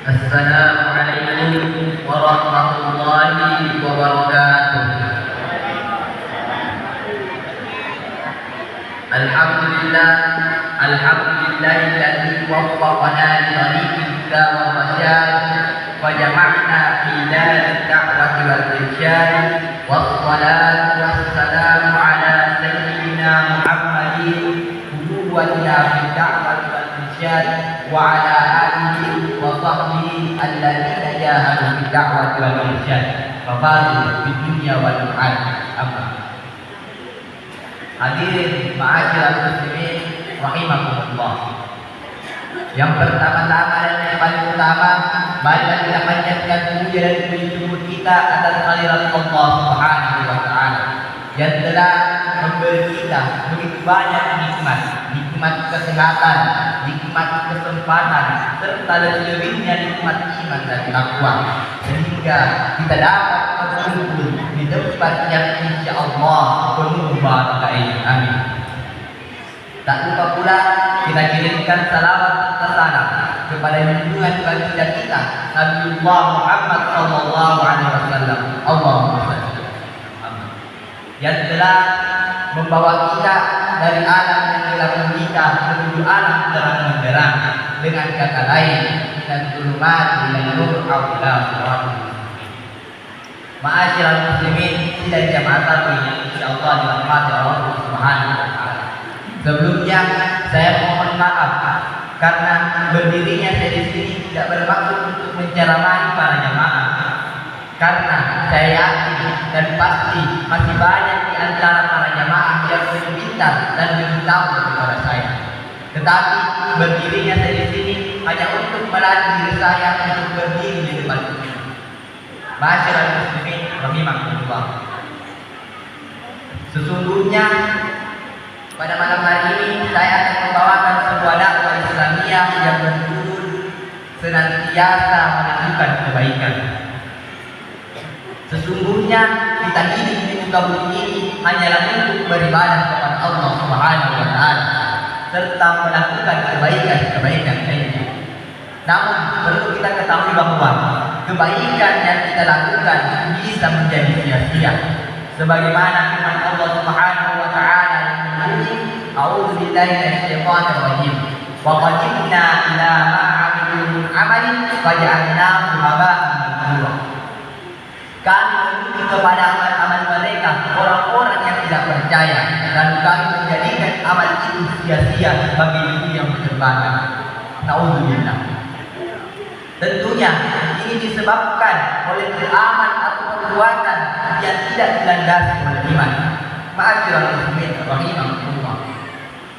Assalamualaikum warahmatullahi wabarakatuh. Alhamdulillahilladzi waffaqana li tariqil huda wal rasyad wa jama'na fi daril da'wati wal irsyad wassalatu wassalamu ala sayyidina Muhammadin quwwatina fid da'wati wal irsyad wa ala alihi wa sahbihi alladzina jahadu fid da'wati wal irsyad wa fadu fid dunya wal akhirah. Amma hadirin ma'asyiral muslimin rahimakumullah. Yang pertama-tama dan yang paling utama, marilah kita panjatkan puja dan puji syukur kita atas kehadirat Allah Subhanahu wa taala yang telah memberi kita begitu banyak nikmat kesehatan, nikmat kesempatan, serta lebih-lebihnya nikmat iman dan takwa, sehingga kita dapat berkumpul di tempat yang insya Allah penuh barakah. Amin. Tak lupa pula kita kirimkan salawat tersalam kepada junjungan baginda kita Nabiullah Muhammad sallallahu alaihi wasallam. Allahumma shalli yang telah membawa kita dari alam yang gelap gulita menuju alam terang benderang, dengan kata lain dan zulumat ila nur ila siratal. Ma'asyiral muslimin sidang jamaah taklim yang insyaallah dirahmati Allah Subhanahu wa taala. Sebelumnya saya mohon maaf karena berdirinya saya di sini tidak bermaksud untuk menceramai para jamaah, karena saya yakin dan pasti masih banyak di antara para jamaah yang lebih pintar dan lebih tahu daripada saya. Tetapi berdirinya saya di sini hanya untuk melatih diri saya untuk berdiri di depan ini. Ma'asyiral muslimin rahimakumullah. Sesungguhnya pada malam hari ini saya akan membawakan sebuah dakwah Islamiyah yang berjudul senantiasa menunjukkan kebaikan. Sesungguhnya kita hidup di muka bumi ini hanyalah untuk beribadah kepada Allah Subhanahu wa taala serta melakukan kebaikan lainnya. Namun perlu kita ketahui bahwa kebaikan yang kita lakukan bisa menjadi sia-sia. Sebagaimana firman Allah Subhanahu wa taala yang berbunyi, A'udzu billahi minasyaitonir rajim. Wa qadimna ila ma 'amilu min 'amalin faj'alnahu haba'an mansura. Kami menuju kepada amal-amal mereka orang-orang yang tidak percaya, dan kami menjadikan amal itu sia-sia bagi diri yang berterbangan. Nauzubillah. Tentunya ini disebabkan oleh amal atau perbuatan yang tidak dilandasi oleh iman. Ma'asyiral muslimin rahimakumullah.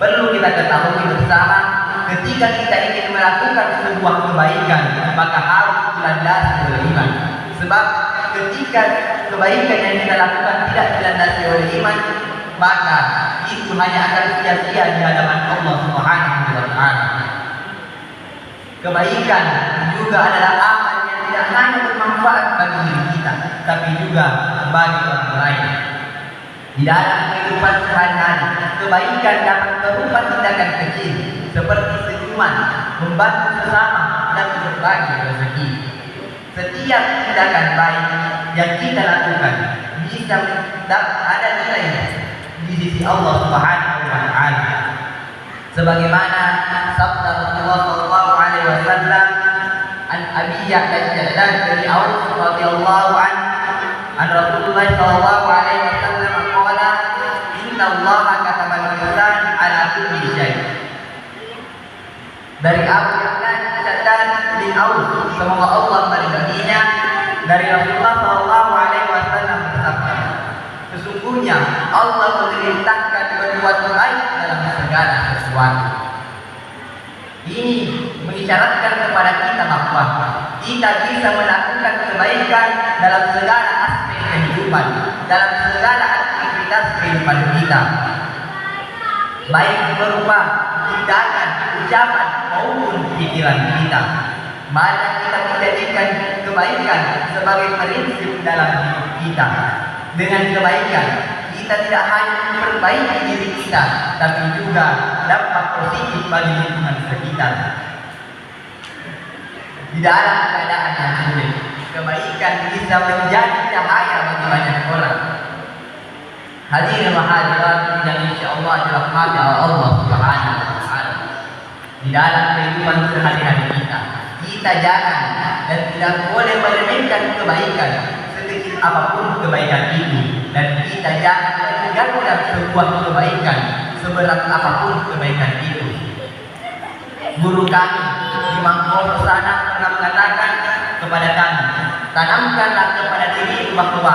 Perlu kita ketahui bersama, ketika kita ingin melakukan sebuah kebaikan maka harus dilandasi oleh iman. Sebab ketika kebaikan yang kita lakukan tidak dilandasi oleh iman, maka itu hanya akan sia-sia di hadapan Allah Subhanahu wa taala. Kebaikan juga adalah amal yang tidak hanya bermanfaat bagi diri kita, tapi juga bagi orang lain. Di dalam kehidupan sehari-hari, kebaikan dapat berupa tindakan kecil seperti senyuman, membantu sesama, dan berbagi rezeki. Setiap tindakan baik yang kita lakukan bisa ada nilai di sisi Allah Subhanahu wa taala. Sebagaimana sabda Rasulullah sallallahu alaihi wasallam, an Abi Ya'la Jalal dari Aus radhiyallahu anhu, an Rasulullah sallallahu alaihi wasallam qala, inna Allaha kataba al-ihsan ala kulli syai'. Dari Abu Ya'la Jalal bin Aus, semoga Allah meridainya, dari Rasulullah sallallahu alaihi wasallam bersabda, sesungguhnya Allah memerintahkan berbuat baik dalam segala sesuatu. Ini mengisyaratkan kepada kita bahwa kita bisa melakukan kebaikan dalam segala aspek kehidupan, dalam segala aktivitas kehidupan kita, baik berupa tindakan, ucapan maupun pikiran kita. Mari kita menjadikan kebaikan sebagai prinsip dalam hidup kita. Dengan kebaikan kita tidak hanya memperbaiki diri kita, tapi juga dampak positif bagi lingkungan sekitar. Di di dalam keadaan yang sulit. Kebaikan bisa menjadi cahaya bagi banyak orang. Hadirin wa hadirat yang insyaallah dirahmati Allah Subhanahu wa taala. Di dalam kehidupan sehari-hari kita jangan dan tidak boleh meremehkan kebaikan sekecil apapun kebaikan itu, dan kita jangan meninggalkan sebuah kebaikan seberat apapun kebaikan itu. Guru kami di Mangkok sana pernah mengatakan kepada kami, tanamkanlah kepada diri bahwa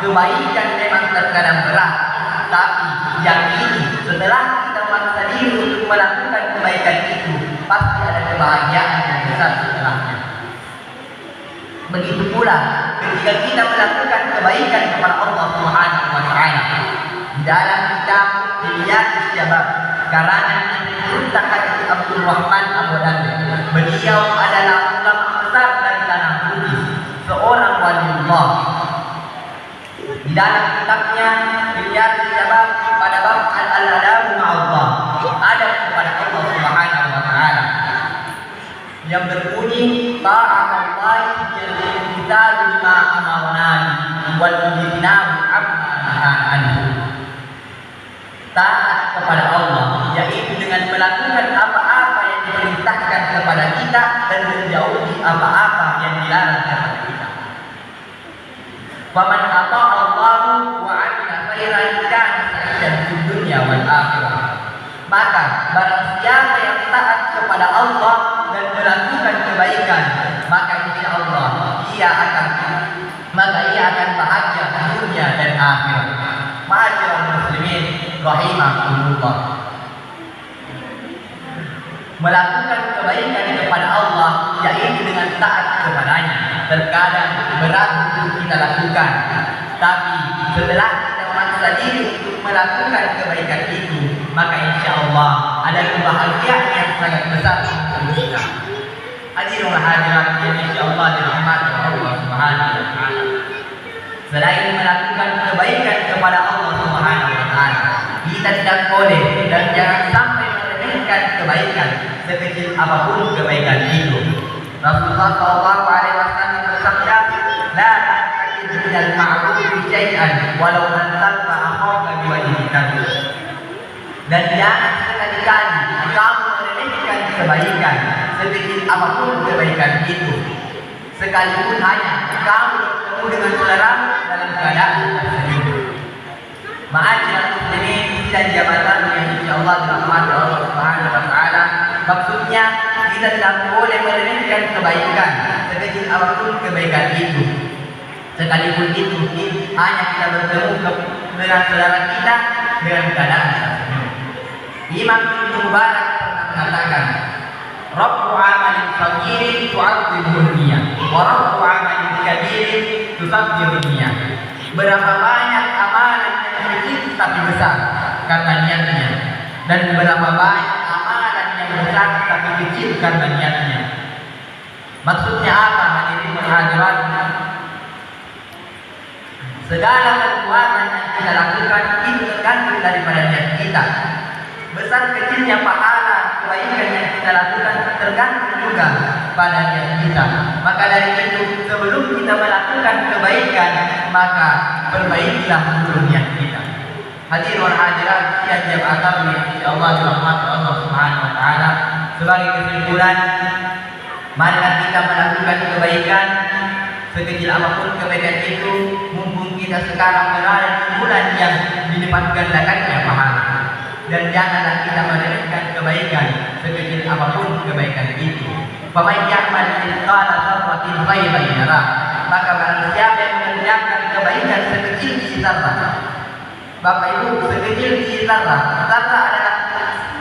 kebaikan memang terkadang berat, tapi yang ini setelah kita memaksa diri untuk melakukan kebaikan itu, pasti ada kebahagiaan yang besar setelahnya. Begitu pula ketika kita melakukan kebaikan kepada Allah Subhanahu wa taala. Di dalam kitab Riyadhus Syabab karangan Ustaz Haji Abdul Rahman Abu Dhabi, beliau adalah ulama besar dari tanah Bugis, seorang waliullah. Di dalam kitabnya Riyadhus Syabab pada bab al-adabu ma'allah, adab kepada Allah Subhanahu wa taala, yang berbunyi ta'amallahi kita bima amarna wal mujtinabu amma anhu. Taat kepada Allah yaitu dengan melakukan apa-apa yang diperintahkan kepada kita dan menjauhi apa-apa yang dilarang kepada kita. Faman ata'a Allah wa 'amila khairan kana sa'idan fid dunya wal akhirah. Maka barang siapa yang taat kepada Allah dan melakukan kebaikan, maka insyaallah ia akan bahagia di dunia dan akhirat. Ma'asyiral muslimin rahimakumullah. Melakukan kebaikan kepada Allah yaitu dengan taat kepadanya terkadang berat untuk kita lakukan, tapi setelah kita memaksa diri untuk melakukan kebaikan itu, maka insyaallah ada kebahagiaan yang sangat besar untuk kita. Hadirin hadirat yang insyaallah dirahmati Allah Subhanahu wa taala. Selain melakukan kebaikan kepada Allah Subhanahu wa taala, kita tidak boleh dan jangan sampai meremehkan kebaikan sekecil apapun kebaikan itu. Rasulullah sallallahu alaihi wasallam bersabda, "La ta'khudh minal ma'ruf syai'an walau an talqa akhaka biwajhika." Dan jangan sekali-kali kamu meremehkan kebaikan sekecil apapun kebaikan itu, sekalipun hanya kamu bertemu dengan saudaramu dalam keadaan tersenyum. Ma'asyiral muslimin dan jabatan yang insyaallah dirahmati Allah Subhanahu wa taala, maksudnya kita tidak boleh meremehkan kebaikan sekecil apapun kebaikan itu, sekalipun itu hanya kita bertemu dengan saudara kita dengan keadaan tersenyum. Imam Ibnu Mubarak pernah mengatakan, Rabbu amalin sagirin tu'azzimuhu niyah wa rabbu amalin kabirin tusabbihu niyah. Berapa banyak amalan yang kecil tapi besar karena niatnya, dan berapa banyak amalan yang besar tapi kecil karena niatnya. Maksudnya apa hadirin hadirat? Segala perbuatan yang kita lakukan itu tergantung daripada niat kita. Besar kecilnya pahala kebaikan yang kita lakukan tergantung juga pada niat kita. Maka dari itu sebelum kita melakukan kebaikan, maka perbaikilah dulu niat kita. Hadirin hadirat yang jamaah insyaallah dirahmati Allah Subhanahu wa taala. Sebagai kesimpulan, marilah kita melakukan kebaikan sekecil apapun kebaikan itu, mumpung kita sekarang berada di bulan yang dilipat gandakannya pahala. Dan janganlah kita meremehkan kebaikan sekecil apapun kebaikan itu. Faman ya'mal mithqala dzarratin khairan yarah. Maka barang siapa yang mengerjakan kebaikan sekecil biji zarrah. Bapak Ibu, sekecil biji zarrah. Zarrah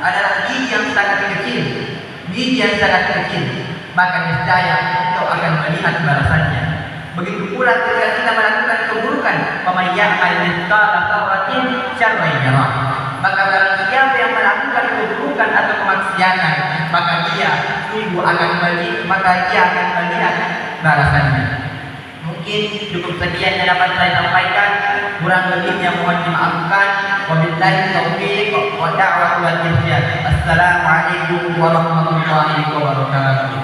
adalah biji yang sangat kecil. Biji yang sangat kecil. Maka niscaya engkau akan melihat balasannya. Begitu pula ketika kita melakukan keburukan, faman ya'mal mithqala dzarratin syarran yarah. Maka barang siapa yang melakukan keburukan atau kemaksiatan, maka dia akan melihat balasannya. Mungkin cukup sekian yang dapat saya sampaikan, kurang lebihnya mohon dimaafkan. Wabillahi taufiq wa da'watu wal irsyad. Assalamualaikum warahmatullahi wabarakatuh.